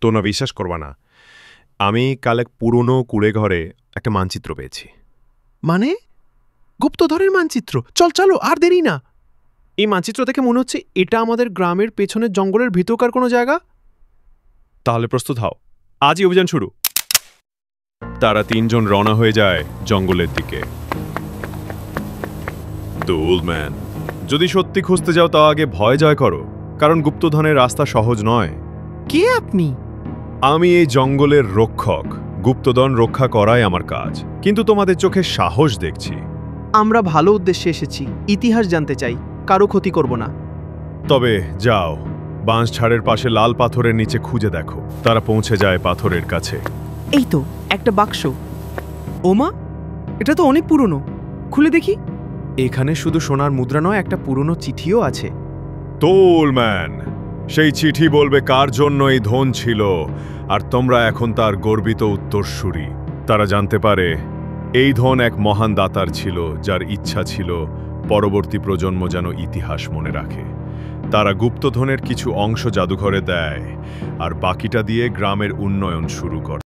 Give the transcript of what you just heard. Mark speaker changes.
Speaker 1: তোমরা বিশ্বাস করবা না, আমি কাল এক পুরনো কুড়ে ঘরে একটা মানচিত্র পেয়েছি।
Speaker 2: মানে গুপ্তধনের মানচিত্র? চল চলো, আর দেরি না।
Speaker 1: এই মানচিত্র থেকে মনে হচ্ছে এটা আমাদের গ্রামের পেছনের জঙ্গলের ভিতরকার কোনো জায়গা। তাহলে প্রস্তুত হও, আজই অভিযান শুরু। তারা তিনজন রওনা হয়ে যায় জঙ্গলের দিকে। ওল্ডম্যান, যদি সত্যি খুঁজতে যাও তা আগে ভয় জয় করো, কারণ গুপ্তধনের রাস্তা সহজ নয়।
Speaker 2: কে আপনি?
Speaker 1: আমি এই জঙ্গলের রক্ষক, গুপ্তধন রক্ষা করাই আমার কাজ। কিন্তু তোমাদের চোখে সাহস দেখছি।
Speaker 2: আমরা ভালো উদ্দেশ্যে এসেছি, ইতিহাস জানতে চাই, কারো ক্ষতি করব না।
Speaker 1: তবে যাও, বাঁশঝাড়ের পাশে লাল পাথরের নিচে খুঁজে দেখো। তারা পৌঁছে যায় পাথরের কাছে।
Speaker 2: এই তো একটা বাক্স। ওমা, এটা তো অনেক পুরনো, খুলে দেখি। এখানে শুধু সোনার মুদ্রা নয়, একটা পুরনো চিঠিও আছে।
Speaker 1: ওল্ডম্যান, সেই চিঠি বলবে কার জন্য এই ধন ছিল, আর তোমরা এখন তার গর্বিত উত্তরসূরি। তারা জানতে পারে এই ধন এক মহান দাতার ছিল, যার ইচ্ছা ছিল পরবর্তী প্রজন্ম যেন ইতিহাস মনে রাখে। তারা গুপ্তধনের কিছু অংশ জাদুঘরে দেয়, আর বাকিটা দিয়ে গ্রামের উন্নয়ন শুরু করে।